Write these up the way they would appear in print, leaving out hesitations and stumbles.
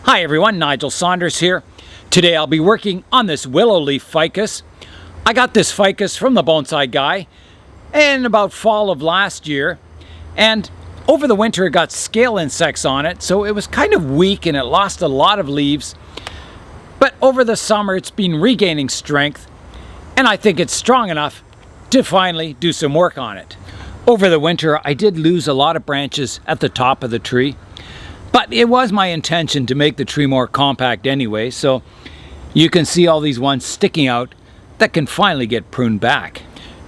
Hi everyone, Nigel Saunders here. Today I'll be working on this Willow Leaf Ficus. I got this ficus from the bonsai guy in about fall of last year, and over the winter it got scale insects on it, so it was kind of weak and it lost a lot of leaves. But over the summer it's been regaining strength, and I think it's strong enough to finally do some work on it. Over the winter I did lose a lot of branches at the top of the tree, but it was my intention to make the tree more compact anyway, so you can see all these ones sticking out that can finally get pruned back.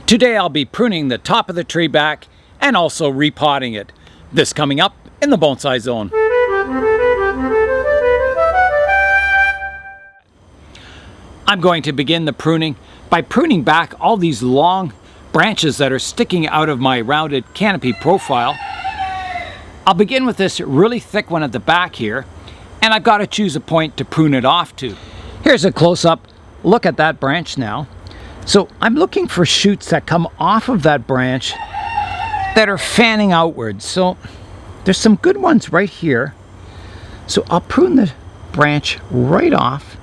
Today I'll be pruning the top of the tree back and also repotting it. This coming up in the bonsai zone. I'm going to begin the pruning by pruning back all these long branches that are sticking out of my rounded canopy profile. I'll begin with this really thick one at the back here, and I've got to choose a point to prune it off to. Here's a close-up look at that branch now. So I'm looking for shoots that come off of that branch that are fanning outwards. So there's some good ones right here. So I'll prune the branch right off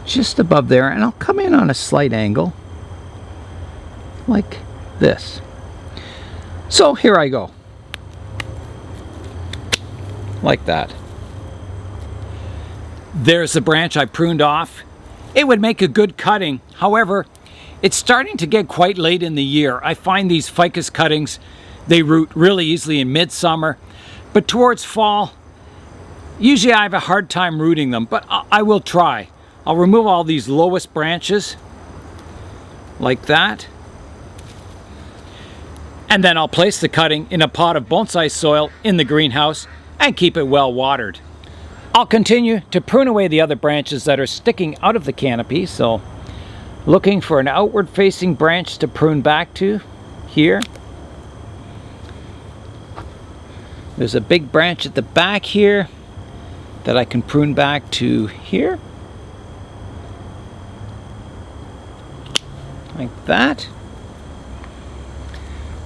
just above there, and I'll come in on a slight angle like this. So here I go. Like that. There's the branch I pruned off. It would make a good cutting. However, it's starting to get quite late in the year. I find these ficus cuttings, they root really easily in midsummer, but towards fall, usually I have a hard time rooting them, but I will try. I'll remove all these lowest branches, like that. And then I'll place the cutting in a pot of bonsai soil in the greenhouse and keep it well watered. I'll continue to prune away the other branches that are sticking out of the canopy, so looking for an outward facing branch to prune back to here. There's a big branch at the back here that I can prune back to here. Like that.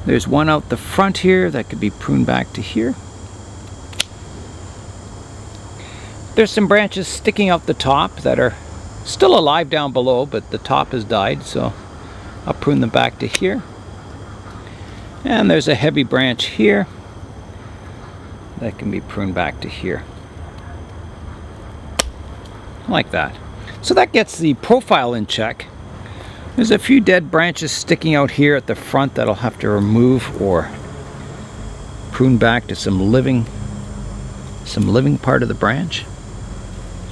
There's one out the front here that could be pruned back to here. There's some branches sticking out the top that are still alive down below, but the top has died, so I'll prune them back to here. And there's a heavy branch here that can be pruned back to here. Like that. So that gets the profile in check. There's a few dead branches sticking out here at the front that I'll have to remove or prune back to some living part of the branch.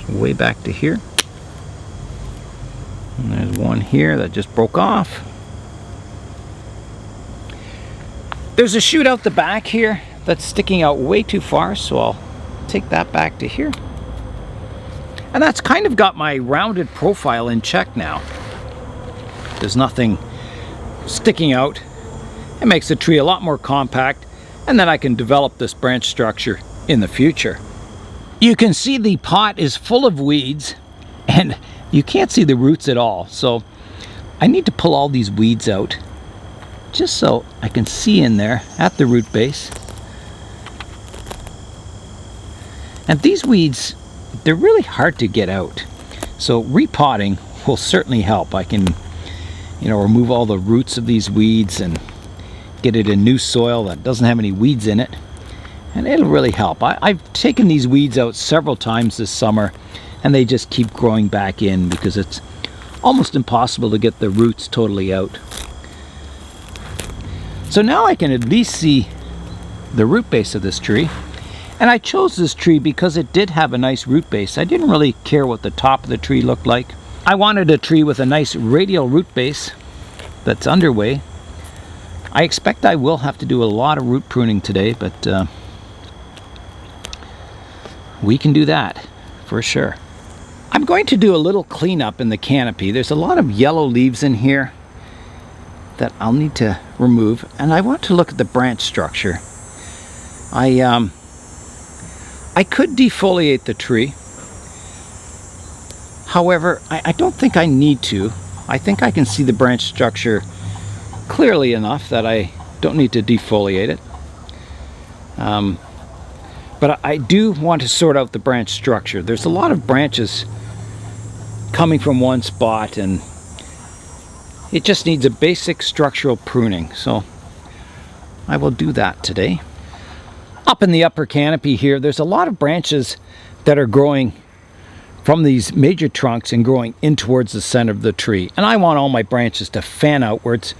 Way back to here. And there's one here that just broke off. There's a shoot out the back here that's sticking out way too far, so I'll take that back to here. And that's kind of got my rounded profile in check now. There's nothing sticking out. It makes the tree a lot more compact, and then I can develop this branch structure in the future. You can see the pot is full of weeds, and you can't see the roots at all, so I need to pull all these weeds out just so I can see in there at the root base. And these weeds, they're really hard to get out, so repotting will certainly help. I can remove all the roots of these weeds and get it in new soil that doesn't have any weeds in it, and it'll really help. I've taken these weeds out several times this summer, and they just keep growing back in because it's almost impossible to get the roots totally out. So now I can at least see the root base of this tree, and I chose this tree because it did have a nice root base. I didn't really care what the top of the tree looked like. I wanted a tree with a nice radial root base that's underway. I expect I will have to do a lot of root pruning today, but we can do that for sure. I'm going to do a little cleanup in the canopy. There's a lot of yellow leaves in here that I'll need to remove, and I want to look at the branch structure. I could defoliate the tree. However, I don't think I need to. I think I can see the branch structure clearly enough that I don't need to defoliate it. But I do want to sort out the branch structure. There's a lot of branches coming from one spot, and it just needs a basic structural pruning. So I will do that today. Up in the upper canopy here, there's a lot of branches that are growing from these major trunks and growing in towards the center of the tree. And I want all my branches to fan outwards.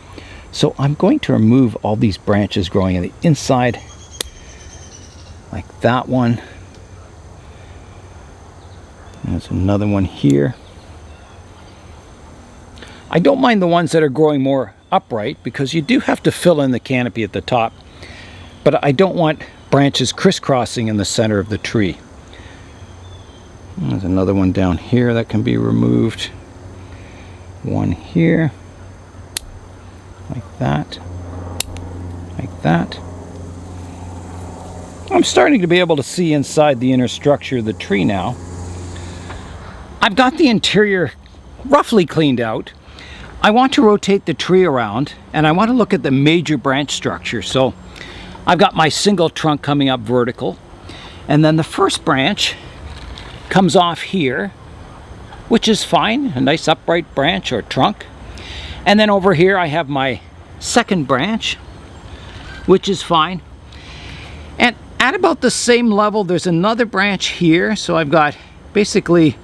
So I'm going to remove all these branches growing on the inside, like that one. There's another one here. I don't mind the ones that are growing more upright because you do have to fill in the canopy at the top. But I don't want branches crisscrossing in the center of the tree. There's another one down here that can be removed. One here. Like that. Like that. I'm starting to be able to see inside the inner structure of the tree now. I've got the interior roughly cleaned out. I want to rotate the tree around, and I want to look at the major branch structure. So I've got my single trunk coming up vertical, and then the first branch comes off here, which is fine, a nice upright branch or trunk. And then over here I have my second branch, which is fine. And at about the same level there's another branch here, so I've got basically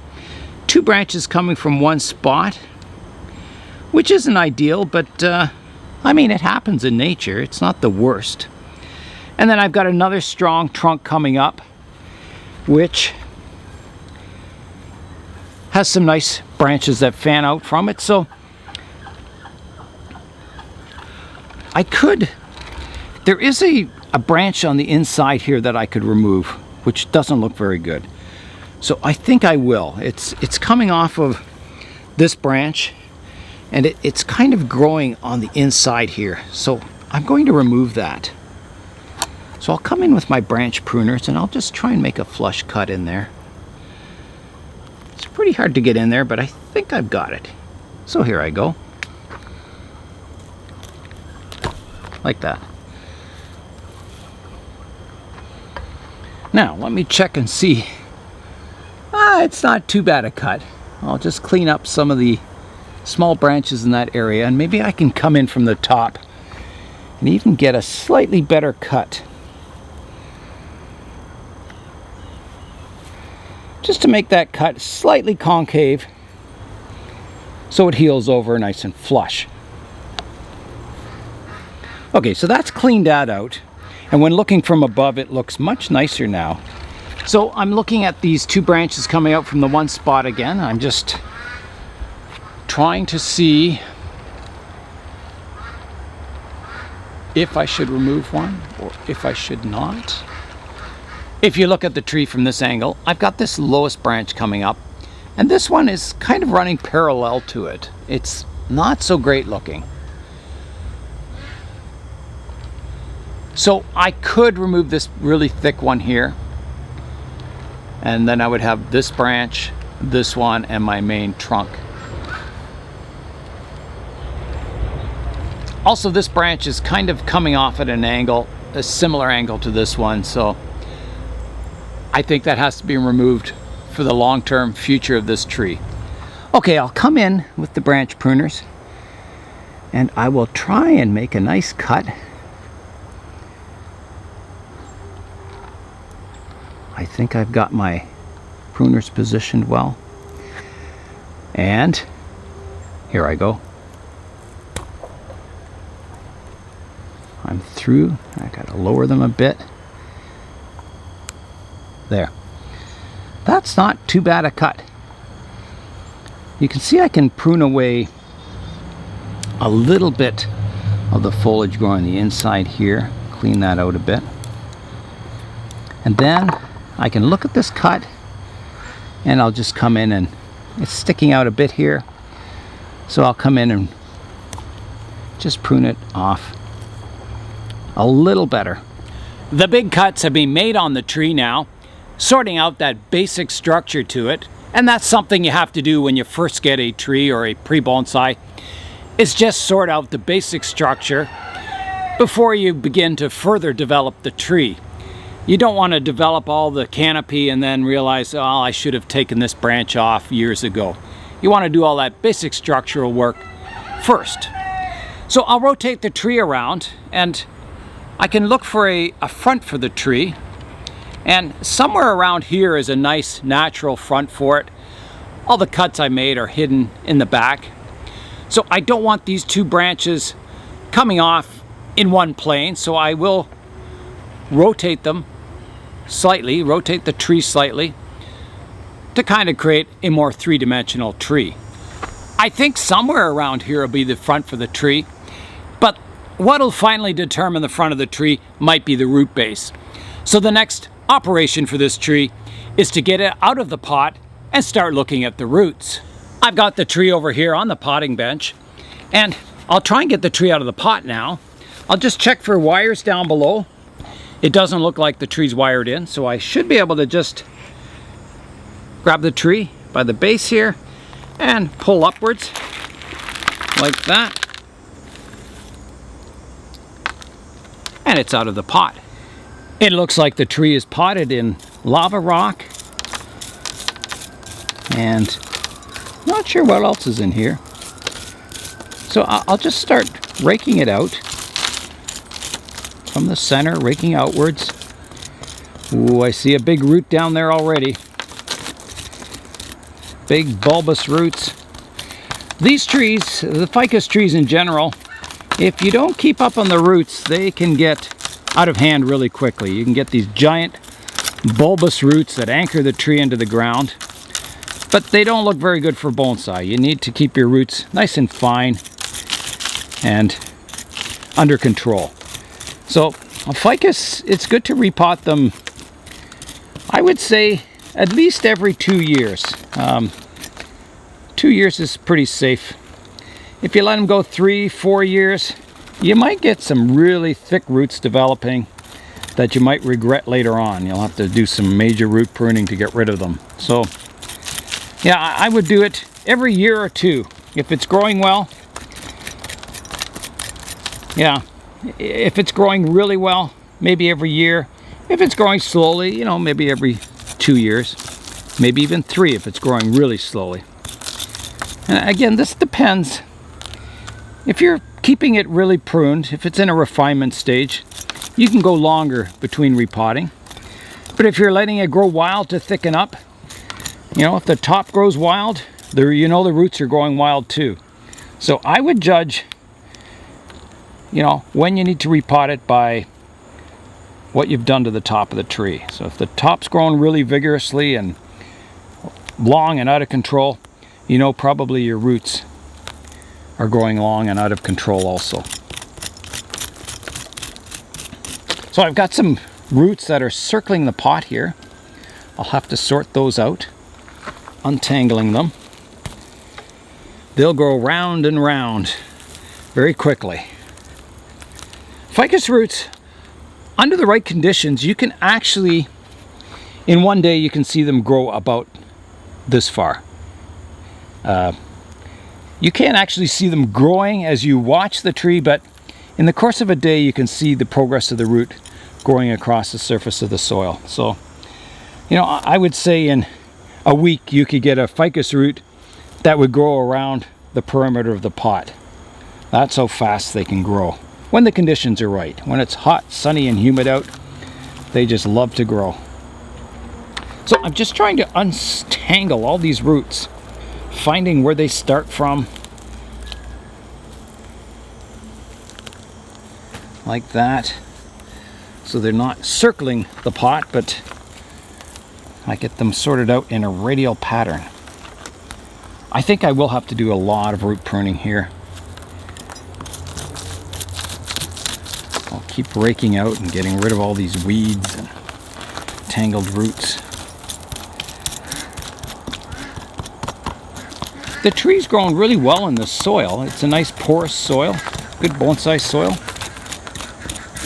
two branches coming from one spot, which isn't ideal, but I mean, it happens in nature. It's not the worst. And then I've got another strong trunk coming up, which has some nice branches that fan out from it. So there is a branch on the inside here that I could remove, which doesn't look very good. So I think I will. It's coming off of this branch, and it's kind of growing on the inside here. So I'm going to remove that. So I'll come in with my branch pruners and I'll just try and make a flush cut in there. It's pretty hard to get in there, but I think I've got it. So here I go. Like that. Now let me check and see. It's not too bad a cut. I'll just clean up some of the small branches in that area, and maybe I can come in from the top and even get a slightly better cut. Just to make that cut slightly concave so it heals over nice and flush. Okay, so that's cleaned that out, and when looking from above it looks much nicer now. So I'm looking at these two branches coming out from the one spot again. I'm just trying to see if I should remove one or if I should not. If you look at the tree from this angle, I've got this lowest branch coming up, and this one is kind of running parallel to it. It's not so great looking. So I could remove this really thick one here, and then I would have this branch, this one, and my main trunk. Also, this branch is kind of coming off at an angle, a similar angle to this one, so I think that has to be removed for the long-term future of this tree. Okay, I'll come in with the branch pruners and I will try and make a nice cut. I think I've got my pruners positioned well. And here I go. I'm through. I gotta lower them a bit. There. That's not too bad a cut. You can see I can prune away a little bit of the foliage growing on the inside here. Clean that out a bit. And then I can look at this cut and I'll just come in, and it's sticking out a bit here. So I'll come in and just prune it off a little better. The big cuts have been made on the tree now, sorting out that basic structure to it. And that's something you have to do when you first get a tree or a pre-bonsai, is just sort out the basic structure before you begin to further develop the tree. You don't want to develop all the canopy and then realize, oh, I should have taken this branch off years ago. You want to do all that basic structural work first. So I'll rotate the tree around, and I can look for a front for the tree. And somewhere around here is a nice natural front for it. All the cuts I made are hidden in the back. So I don't want these two branches coming off in one plane, so I will rotate them slightly, rotate the tree slightly to kind of create a more three-dimensional tree. I think somewhere around here will be the front for the tree, but what'll finally determine the front of the tree might be the root base. So the next operation for this tree is to get it out of the pot and start looking at the roots. I've got the tree over here on the potting bench, and I'll try and get the tree out of the pot now. I'll just check for wires down below. It doesn't look like the tree's wired in, so I should be able to just grab the tree by the base here and pull upwards like that. And it's out of the pot. It looks like the tree is potted in lava rock. And not sure what else is in here. So I'll just start raking it out from the center, raking outwards. Ooh, I see a big root down there already. Big bulbous roots. These trees, the ficus trees in general, if you don't keep up on the roots, they can get out of hand really quickly. You can get these giant bulbous roots that anchor the tree into the ground, but they don't look very good for bonsai. You need to keep your roots nice and fine and under control. So a ficus, it's good to repot them, I would say, at least every 2 years. 2 years is pretty safe. If you let them go 3-4 years, you might get some really thick roots developing that you might regret later on. You'll have to do some major root pruning to get rid of them. So yeah, I would do it every year or two. If it's growing well, yeah. If it's growing really well, maybe every year. If it's growing slowly, you know, maybe every 2 years. Maybe even 3 if it's growing really slowly. And again, this depends. If you're keeping it really pruned, if it's in a refinement stage, you can go longer between repotting. But if you're letting it grow wild to thicken up, you know, if the top grows wild, you know the roots are growing wild too. So I would judge, you know, when you need to repot it by what you've done to the top of the tree. So if the top's growing really vigorously and long and out of control, you know probably your roots are growing long and out of control also. So I've got some roots that are circling the pot here. I'll have to sort those out, untangling them. They'll grow round and round very quickly. Ficus roots, under the right conditions, you can actually, in one day, you can see them grow about this far. You can't actually see them growing as you watch the tree, but in the course of a day, you can see the progress of the root growing across the surface of the soil. So, you know, I would say in a week, you could get a ficus root that would grow around the perimeter of the pot. That's how fast they can grow. When the conditions are right. When it's hot, sunny, and humid out, they just love to grow. So I'm just trying to untangle all these roots, finding where they start from. Like that. So they're not circling the pot, but I get them sorted out in a radial pattern. I think I will have to do a lot of root pruning here. I'll keep raking out and getting rid of all these weeds and tangled roots. The tree's growing really well in the soil. It's a nice porous soil, good bonsai soil.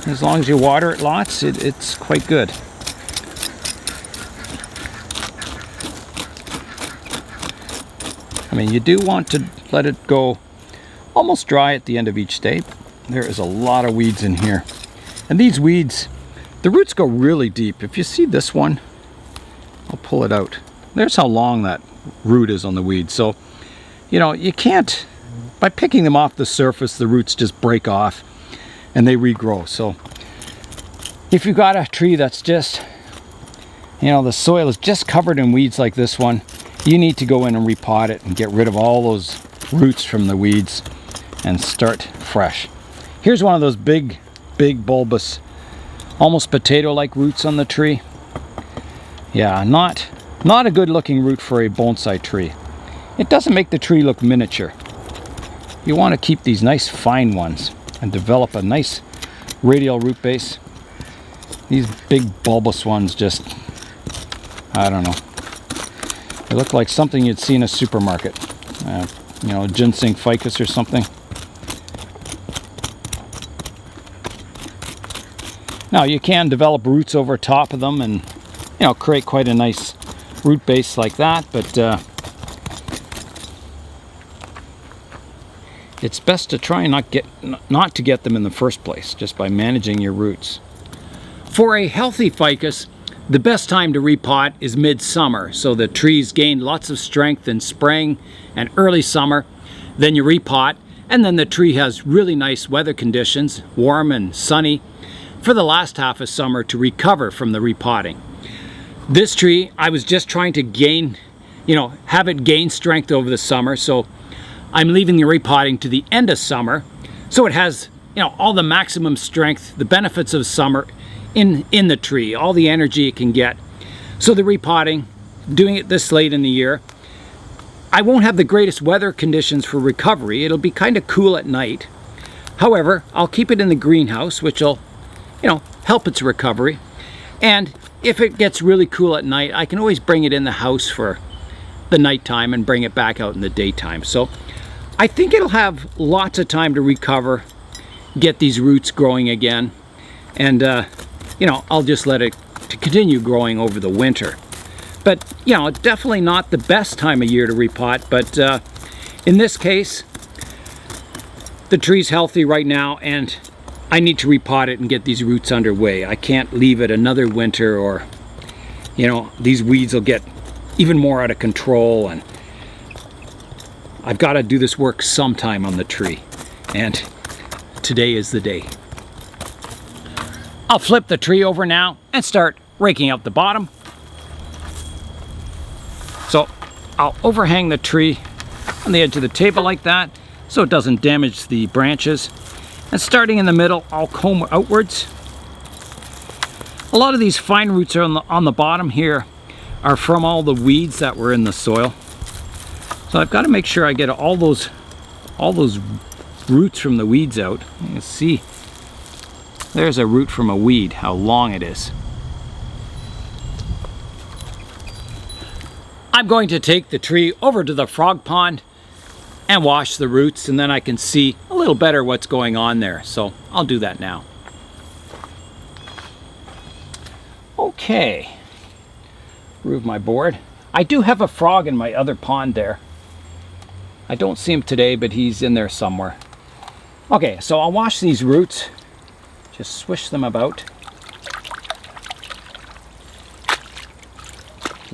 As long as you water it lots, it's quite good. I mean, you do want to let it go almost dry at the end of each day. There is a lot of weeds in here. And these weeds The roots go really deep. If you see this one, I'll pull it out. There's how long that root is on the weed. So, you know, you can't, by picking them off the surface, the roots just break off and they regrow. So if you've got a tree that's just, you know, the soil is just covered in weeds like this one, you need to go in and repot it and get rid of all those roots from the weeds and start fresh. Here's one of those big bulbous, almost potato-like roots on the tree. Yeah, not a good looking root for a bonsai tree. It doesn't make the tree look miniature. You want to keep these nice fine ones and develop a nice radial root base. These big bulbous ones just, I don't know. They look like something you'd see in a supermarket. You know, ginseng ficus or something. Now you can develop roots over top of them and, you know, create quite a nice root base like that, but it's best to try and not to get them in the first place, just by managing your roots. For a healthy ficus, the best time to repot is midsummer, so the trees gain lots of strength in spring and early summer. Then you repot, and then the tree has really nice weather conditions, warm and sunny, for the last half of summer to recover from the repotting. This tree, I was just trying to gain, you know, have it gain strength over the summer, so I'm leaving the repotting to the end of summer, so it has, you know, all the maximum strength, the benefits of summer in the tree, all the energy it can get. So the repotting, doing it this late in the year, I won't have the greatest weather conditions for recovery. It'll be kind of cool at night. However, I'll keep it in the greenhouse, which will, you know, help its recovery. And if it gets really cool at night, I can always bring it in the house for the nighttime and bring it back out in the daytime. So I think it'll have lots of time to recover, get these roots growing again, and you know, I'll just let it to continue growing over the winter. But, you know, definitely not the best time of year to repot, but in this case, the tree's healthy right now, and I need to repot it and get these roots underway. I can't leave it another winter, or, you know, these weeds will get even more out of control, and I've got to do this work sometime on the tree, and today is the day. I'll flip the tree over now and start raking out the bottom. So I'll overhang the tree on the edge of the table like that so it doesn't damage the branches. And starting in the middle, I'll comb outwards. A lot of these fine roots are on the bottom here are from all the weeds that were in the soil. So I've got to make sure I get all those roots from the weeds out. You can see there's a root from a weed, how long it is. I'm going to take the tree over to the frog pond and wash the roots, and then I can see a little better what's going on there. So I'll do that now. Okay, remove my board. I do have a frog in my other pond there. I don't see him today, but he's in there somewhere. Okay, so I'll wash these roots. Just swish them about.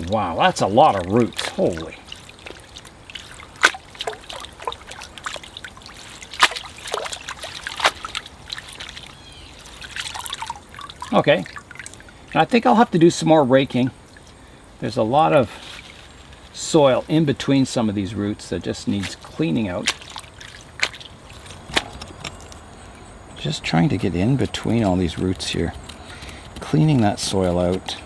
Wow, that's a lot of roots. Holy. Okay, and I think I'll have to do some more raking. There's a lot of soil in between some of these roots that just needs cleaning out. Just trying to get in between all these roots here, cleaning that soil out,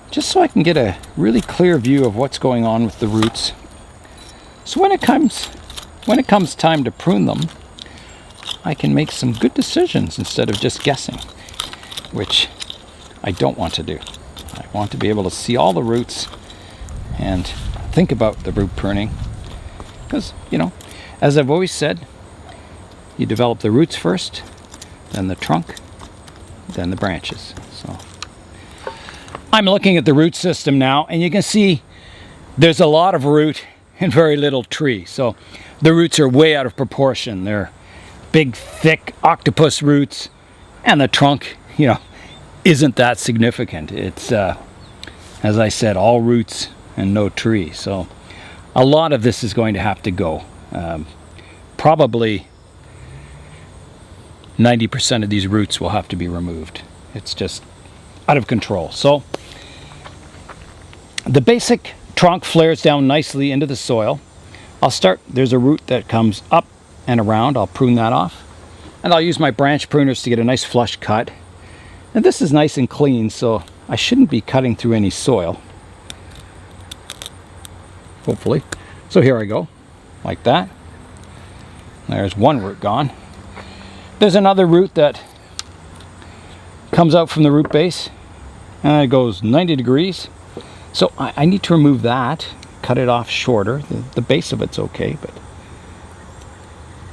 just so I can get a really clear view of what's going on with the roots. So when it comes time to prune them, I can make some good decisions instead of just guessing, which I don't want to do. I want to be able to see all the roots and think about the root pruning, because, you know, as I've always said, you develop the roots first, then the trunk, then the branches. So I'm looking at the root system now, and you can see there's a lot of root and very little tree. So the roots are way out of proportion. They're big, thick octopus roots, And the trunk, you know, isn't that significant. It's, as I said, all roots and no tree. So a lot of this is going to have to go. Probably 90% of these roots will have to be removed. It's just out of control. So the basic trunk flares down nicely into the soil. I'll start, there's a root that comes up and around. I'll prune that off. And I'll use my branch pruners to get a nice flush cut. And this is nice and clean, so I shouldn't be cutting through any soil. Hopefully. So here I go, like that. There's one root gone. There's another root that comes out from the root base, and it goes 90 degrees. So I need to remove that, cut it off shorter. The base of it's okay, but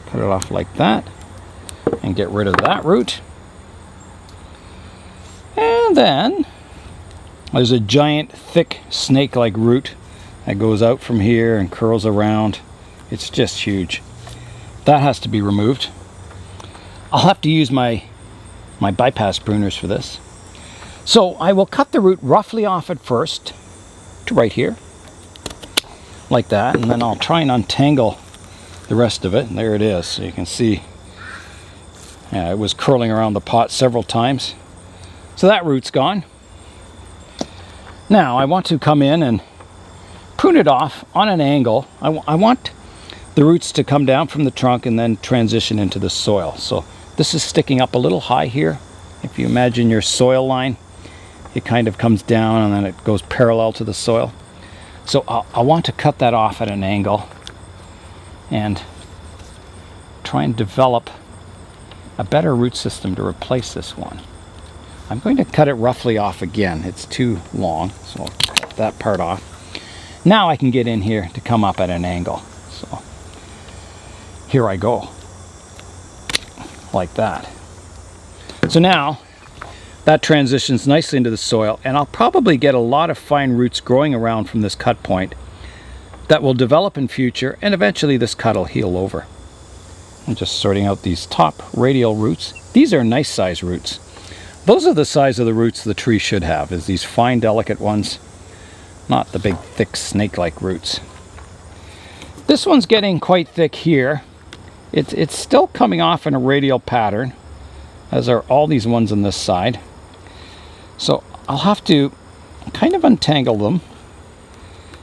cut it off like that, and get rid of that root. And then there's a giant, thick, snake-like root that goes out from here and curls around. It's just huge. That has to be removed. I'll have to use my bypass pruners for this. So I will cut the root roughly off at first to right here, like that, and then I'll try and untangle the rest of it. And there it is. So you can see, yeah, it was curling around the pot several times. So that root's gone. Now I want to come in and prune it off on an angle. I want the roots to come down from the trunk and then transition into the soil. So this is sticking up a little high here. If you imagine your soil line, it kind of comes down and then it goes parallel to the soil. So I want to cut that off at an angle and try and develop a better root system to replace this one. I'm going to cut it roughly off again. It's too long, so I'll cut that part off. Now I can get in here to come up at an angle. So here I go, like that. So now that transitions nicely into the soil, and I'll probably get a lot of fine roots growing around from this cut point that will develop in future, and eventually this cut will heal over. I'm just sorting out these top radial roots. These are nice size roots. Those are the size of the roots the tree should have, is these fine, delicate ones, not the big, thick, snake-like roots. This one's getting quite thick here. It's still coming off in a radial pattern, as are all these ones on this side. So I'll have to kind of untangle them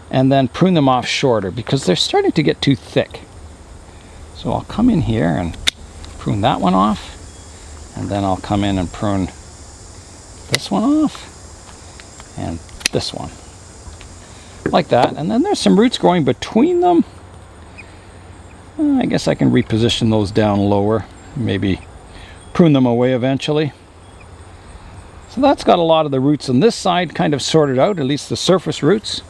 and then prune them off shorter because they're starting to get too thick. So I'll come in here and prune that one off, and then I'll come in and prune this one off and this one, like that. And then there's some roots growing between them. I guess I can reposition those down lower, maybe prune them away eventually. So that's got a lot of the roots on this side kind of sorted out, at least the surface roots.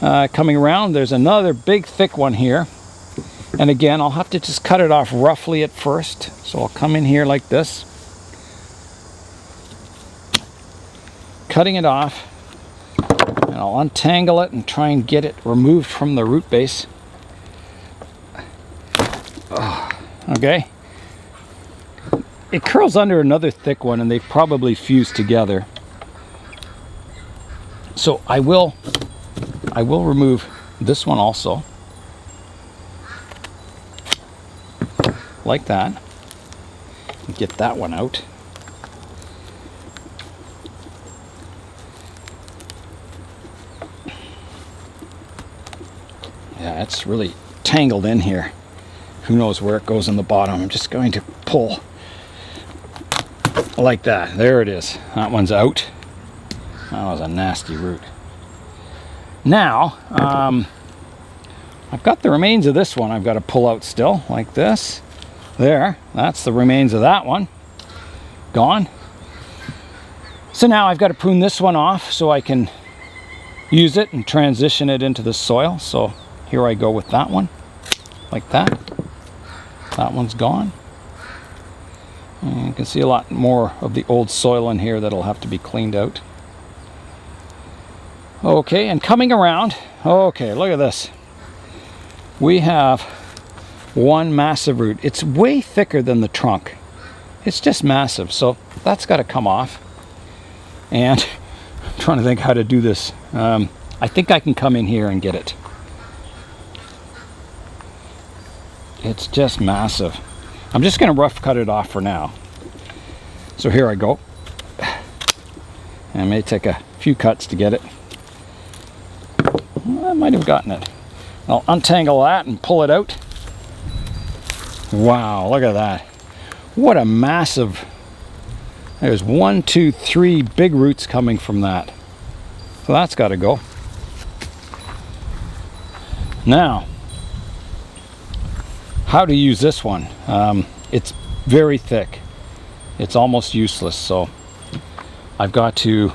Coming around, there's another big thick one here, and again I'll have to just cut it off roughly at first. So I'll come in here like this, cutting it off, and I'll untangle it and try and get it removed from the root base. Okay, it curls under another thick one and they've probably fused together. So I will remove this one also, like that, and get that one out. Yeah, it's really tangled in here. Who knows where it goes in the bottom. I'm just going to pull like that. There it is. That one's out. That was a nasty root. Now, I've got the remains of this one I've got to pull out still, like this. There, that's the remains of that one. Gone. So now I've got to prune this one off so I can use it and transition it into the soil. So here I go with that one, like that. That one's gone. And you can see a lot more of the old soil in here that'll have to be cleaned out. Okay, and coming around, okay, look at this. We have one massive root. It's way thicker than the trunk. it's just massive. So that's got to come off. And I'm trying to think how to do this. I think I can come in here and get it. It's just massive. I'm just going to rough cut it off for now. So here I go. And I may take a few cuts to get it. Well, I might have gotten it. I'll untangle that and pull it out. Wow, look at that. What a massive... There's 1, 2, 3 big roots coming from that. So that's got to go. Now, how to use this one. It's very thick. It's almost useless, so I've got to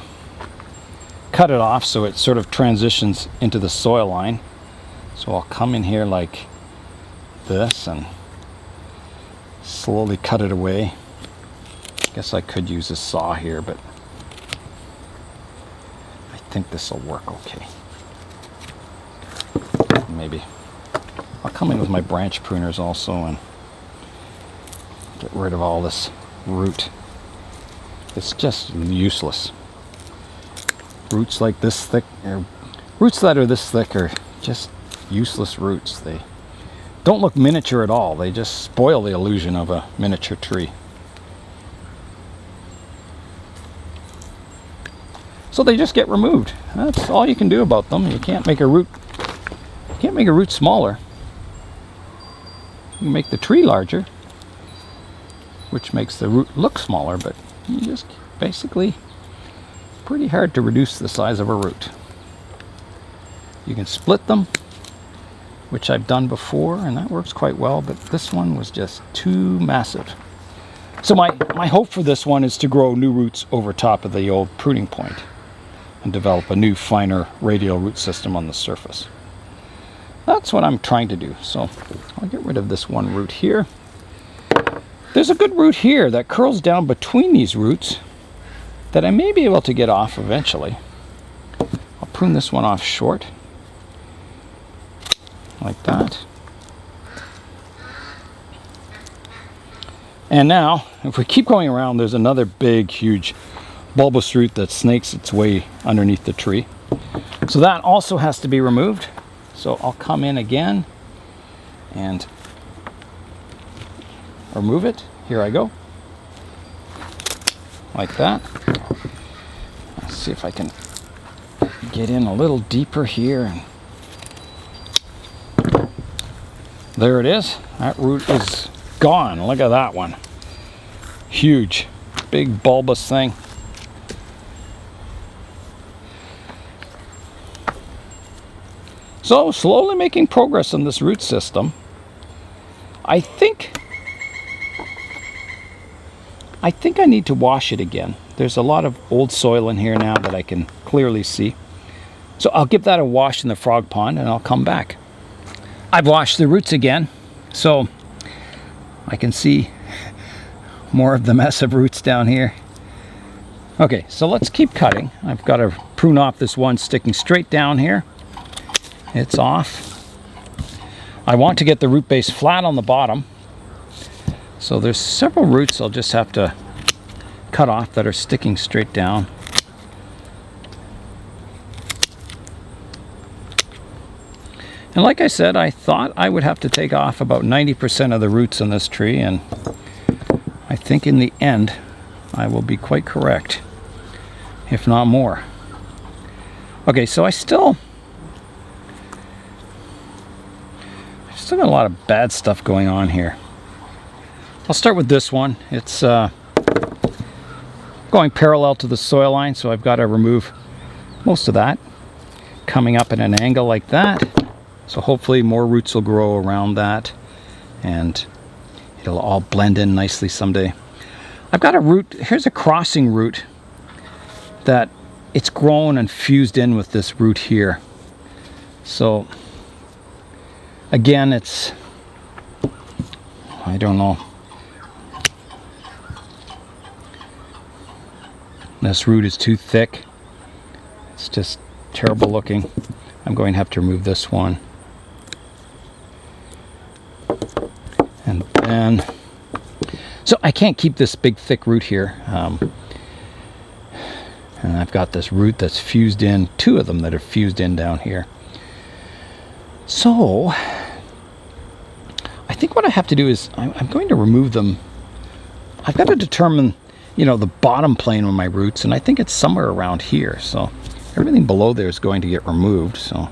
cut it off so it sort of transitions into the soil line. So I'll come in here like this and slowly cut it away. Guess I could use a saw here, but I think this will work okay. Maybe. I'll come in with my branch pruners also and get rid of all this root. It's just useless. Roots like this thick, or roots that are this thick are just useless roots. They don't look miniature at all. They just spoil the illusion of a miniature tree. So they just get removed. That's all you can do about them. You can't make a root smaller. You can make the tree larger, which makes the root look smaller, but you just basically pretty hard to reduce the size of a root. You can split them, which I've done before, and that works quite well, but this one was just too massive. So my hope for this one is to grow new roots over top of the old pruning point and develop a new finer radial root system on the surface. That's what I'm trying to do. So I'll get rid of this one root here. There's a good root here that curls down between these roots that I may be able to get off eventually. I'll prune this one off short, like that. And now, if we keep going around, there's another big, huge bulbous root that snakes its way underneath the tree. So that also has to be removed. So I'll come in again and remove it. Here I go. Like that. Let's see if I can get in a little deeper here. And there it is. That root is gone. Look at that one. Huge, big bulbous thing. So slowly making progress on this root system. I think I need to wash it again. There's a lot of old soil in here now that I can clearly see. So I'll give that a wash in the frog pond and I'll come back. I've washed the roots again, so I can see more of the mess of roots down here. Okay, so let's keep cutting. I've got to prune off this one sticking straight down here. It's off. I want to get the root base flat on the bottom. So there's several roots I'll just have to cut off that are sticking straight down. And like I said, I thought I would have to take off about 90% of the roots on this tree, and I think in the end I will be quite correct, if not more. Okay, so I still got a lot of bad stuff going on here. I'll start with this one. It's going parallel to the soil line, so I've got to remove most of that. Coming up at an angle like that. So hopefully more roots will grow around that and it'll all blend in nicely someday. I've got a root, here's a crossing root that it's grown and fused in with this root here. So again, it's, I don't know. This root is too thick. It's just terrible looking. I'm going to have to remove this one. And then, So I can't keep this big thick root here. And I've got this root that's fused in, 2 of them that are fused in down here. So I think what I have to do is I'm going to remove them. I've got to determine, you know, the bottom plane of my roots, and I think it's somewhere around here. So everything below there is going to get removed. So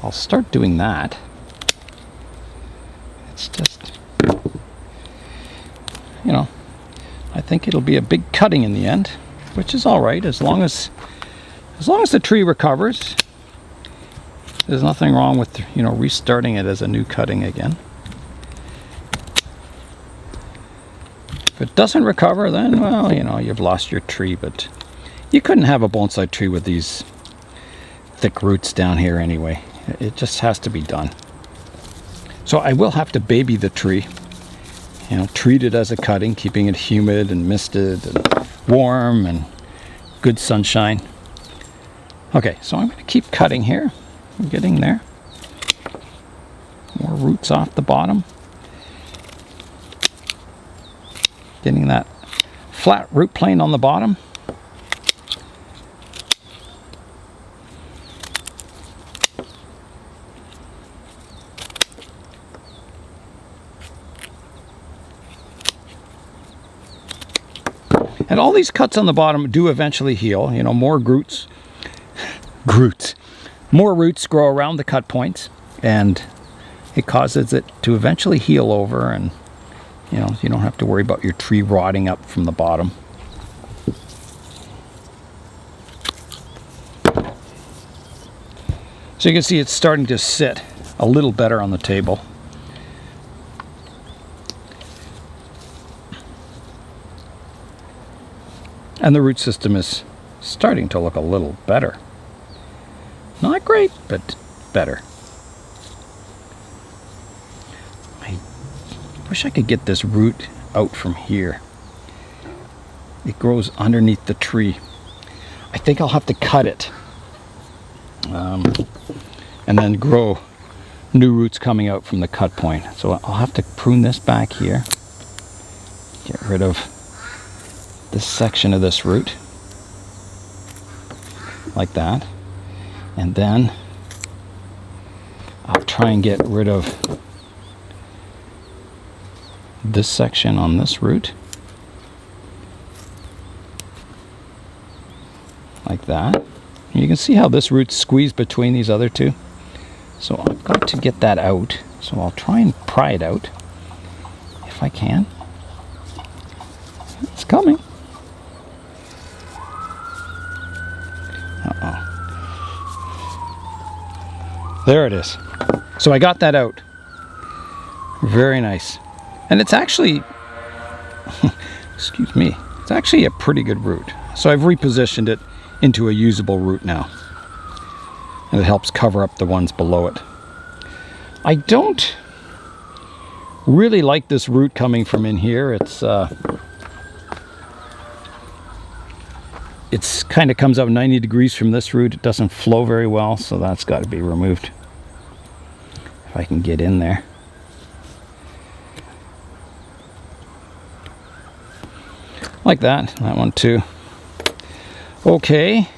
I'll start doing that. It's just, you know, I think it'll be a big cutting in the end, which is all right as long as the tree recovers. There's nothing wrong with, you know, restarting it as a new cutting again. If it doesn't recover, then, well, you know, you've lost your tree. But you couldn't have a bonsai tree with these thick roots down here anyway. It just has to be done. So I will have to baby the tree, you know, treat it as a cutting, keeping it humid and misted and warm and good sunshine. Okay, so I'm going to keep cutting here. I'm getting there. More roots off the bottom. Getting that flat root plane on the bottom. And all these cuts on the bottom do eventually heal. You know, more more roots grow around the cut points, and it causes it to eventually heal over, and you know, you don't have to worry about your tree rotting up from the bottom. So you can see it's starting to sit a little better on the table. And the root system is starting to look a little better. Not great, but better. I wish I could get this root out from here. It grows underneath the tree. I think I'll have to cut it. And then grow new roots coming out from the cut point. So I'll have to prune this back here. Get rid of this section of this root. Like that. And then I'll try and get rid of this section on this root. Like that. And you can see how this root's squeezed between these other two. So I've got to get that out. So I'll try and pry it out if I can. It's coming. Uh-oh. There it is. So I got that out. Very nice. And it's actually, excuse me, it's actually a pretty good root. So I've repositioned it into a usable root now. And it helps cover up the ones below it. I don't really like this root coming from in here. It's kind of comes up 90 degrees from this root. It doesn't flow very well, so that's got to be removed. If I can get in there. Like that. That one too. Okay.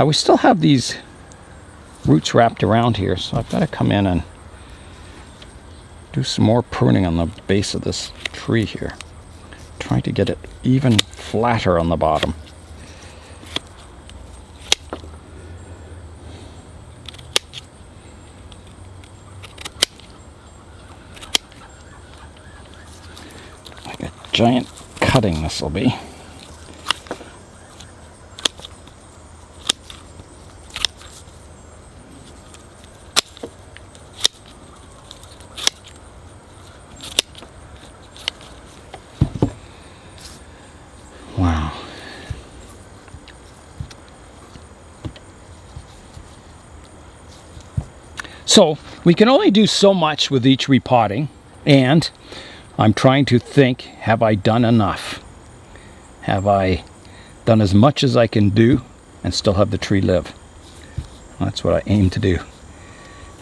We still have these roots wrapped around here, so I've got to come in and do some more pruning on the base of this tree here. Trying to get it even flatter on the bottom. Like a giant cutting this will be. Wow. So we can only do so much with each repotting, and I'm trying to think, have I done enough? Have I done as much as I can do and still have the tree live? That's what I aim to do.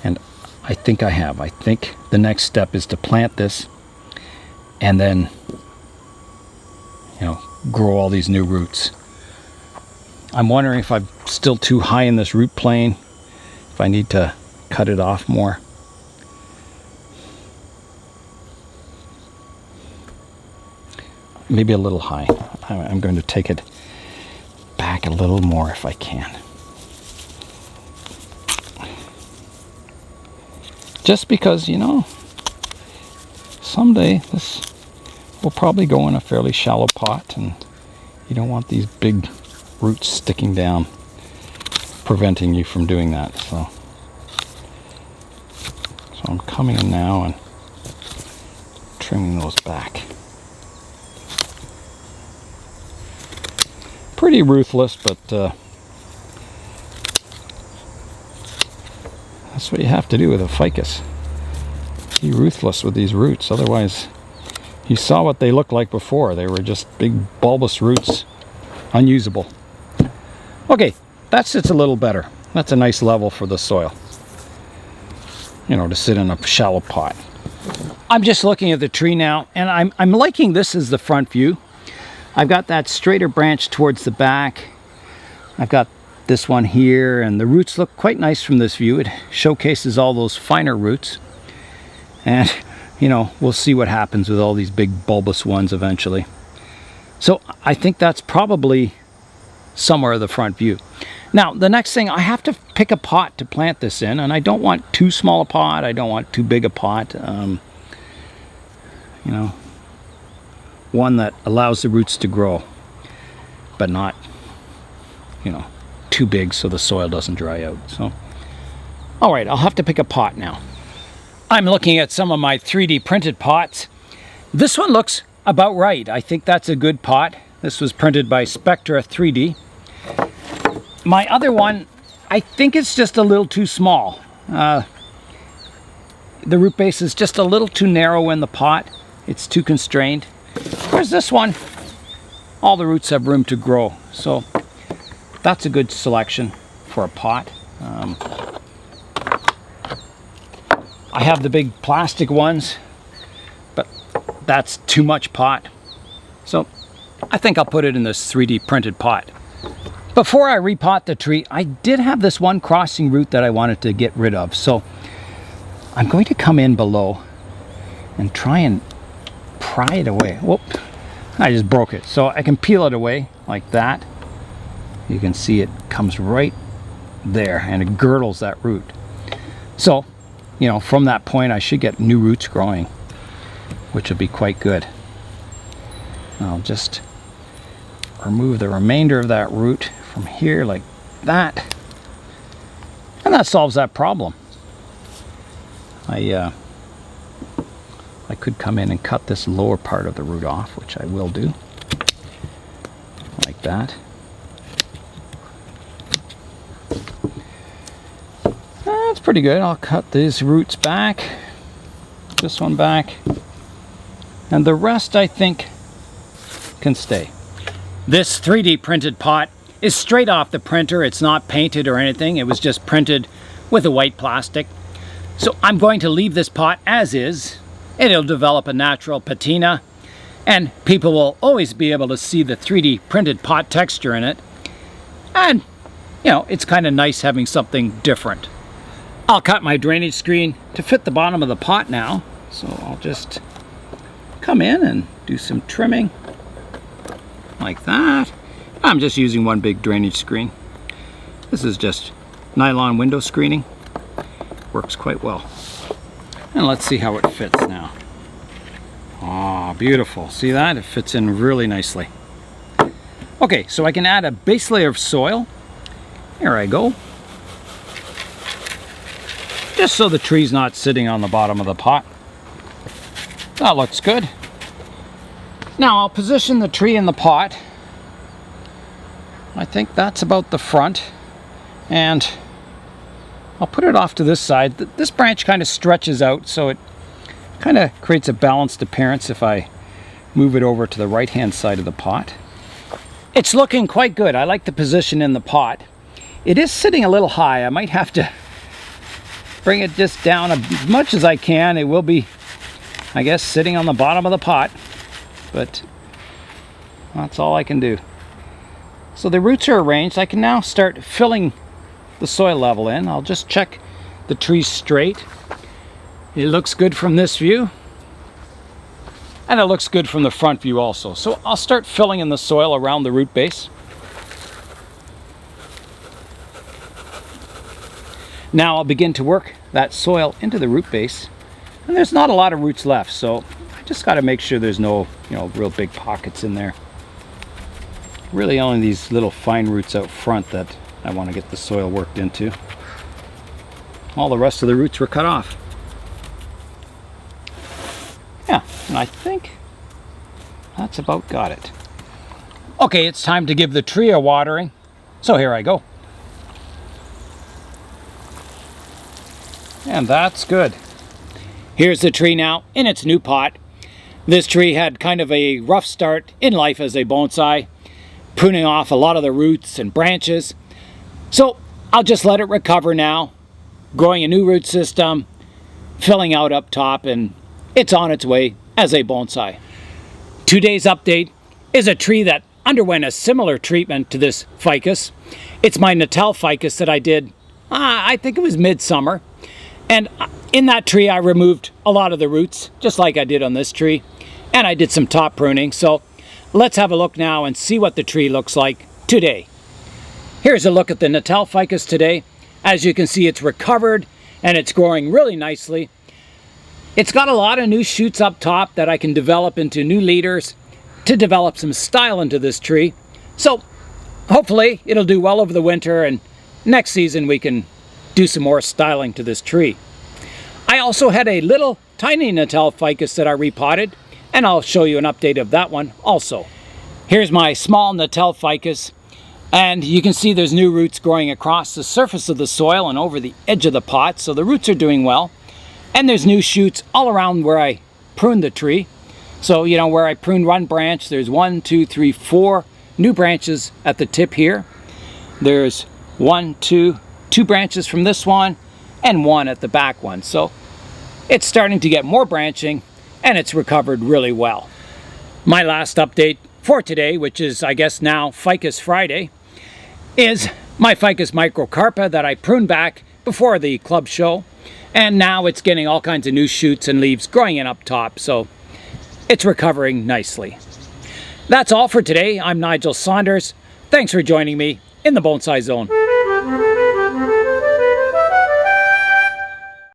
And I think I have. I think the next step is to plant this and then grow all these new roots. I'm wondering if I'm still too high in this root plane, if I need to cut it off more. Maybe a little high. I'm going to take it back a little more if I can. Just because, you know, someday this will probably go in a fairly shallow pot, and you don't want these big roots sticking down, preventing you from doing that. So I'm coming in now and trimming those back. Pretty ruthless, but that's what you have to do with a ficus. Be ruthless with these roots, otherwise you saw what they looked like before. They were just big bulbous roots, unusable. Okay, that sits a little better. That's a nice level for the soil, you know, to sit in a shallow pot. I'm just looking at the tree now, and I'm liking this as the front view. I've got that straighter branch towards the back. I've got this one here, and the roots look quite nice from this view. It showcases all those finer roots. And, you know, we'll see what happens with all these big bulbous ones eventually. So I think that's probably somewhere the front view. Now, the next thing, I have to pick a pot to plant this in, and I don't want too small a pot. I don't want too big a pot. You know, one that allows the roots to grow, but not, you know, too big so the soil doesn't dry out. So, all right, I'll have to pick a pot now. I'm looking at some of my 3D printed pots. This one looks about right. I think that's a good pot. This was printed by Spectra 3D. My other one, I think it's just a little too small. The root base is just a little too narrow in the pot. It's too constrained. Whereas this one, all the roots have room to grow. So that's a good selection for a pot. I have the big plastic ones, but that's too much pot. So I think I'll put it in this 3D printed pot. Before I repot the tree, I did have this one crossing root that I wanted to get rid of. So I'm going to come in below and try and pry it away. Whoop, I just broke it. So I can peel it away like that. You can see it comes right there and it girdles that root. So, you know, from that point I should get new roots growing, which would be quite good. I'll just remove the remainder of that root from here like that, and that solves that problem. I could come in and cut this lower part of the root off, which I will do, like that. That's pretty good. I'll cut these roots back, this one back, and the rest I think can stay. This 3D printed pot is straight off the printer. It's not painted or anything. It was just printed with a white plastic. So I'm going to leave this pot as is. It'll develop a natural patina, and people will always be able to see the 3D printed pot texture in it. And, you know, it's kind of nice having something different. I'll cut my drainage screen to fit the bottom of the pot now. So I'll just come in and do some trimming like that. I'm just using one big drainage screen. This is just nylon window screening. Works quite well. And let's see how it fits now. Oh, beautiful. See that? It fits in really nicely. Okay, so I can add a base layer of soil. Here I go. Just so the tree's not sitting on the bottom of the pot. That looks good. Now I'll position the tree in the pot. I think that's about the front. And I'll put it off to this side. This branch kind of stretches out, so it kind of creates a balanced appearance if I move it over to the right hand side of the pot. It's looking quite good. I like the position in the pot. It is sitting a little high. I might have to bring it just down as much as I can. It will be, I guess, sitting on the bottom of the pot, but That's all I can do. So the roots are arranged. I can now start filling the soil level in. I'll just check the trees straight. It looks good from this view. And it looks good from the front view also. So I'll start filling in the soil around the root base. Now I'll begin to work that soil into the root base. And there's not a lot of roots left, so I just got to make sure there's no, real big pockets in there. Really only these little fine roots out front that I want to get the soil worked into. All the rest of the roots were cut off. Yeah, and I think that's about got it. Okay, it's time to give the tree a watering. So here I go. And that's good. Here's the tree now in its new pot. This tree had kind of a rough start in life as a bonsai, pruning off a lot of the roots and branches. So I'll just let it recover now, growing a new root system, filling out up top, and it's on its way as a bonsai. Today's update is a tree that underwent a similar treatment to this ficus. It's my Natal Ficus that I did, I think it was midsummer. And in that tree I removed a lot of the roots, just like I did on this tree. And I did some top pruning. So let's have a look now and see what the tree looks like today. Here's a look at the Natal Ficus today. As you can see, it's recovered and it's growing really nicely. It's got a lot of new shoots up top that I can develop into new leaders to develop some style into this tree. So hopefully it'll do well over the winter, and next season we can do some more styling to this tree. I also had a little tiny Natal Ficus that I repotted, and I'll show you an update of that one also. Here's my small Natal Ficus, and you can see there's new roots growing across the surface of the soil and over the edge of the pot, so the roots are doing well. And there's new shoots all around where I pruned the tree. So, where I pruned one branch, there's 1, 2, 3, 4 new branches at the tip here. There's 1, 2 branches from this one, and 1 at the back one. So it's starting to get more branching, and it's recovered really well. My last update for today, which is I guess now Ficus Friday, is my Ficus microcarpa that I pruned back before the club show. And now it's getting all kinds of new shoots and leaves growing in up top, so it's recovering nicely. That's all for today. I'm Nigel Saunders. Thanks for joining me in the Bonsai Zone.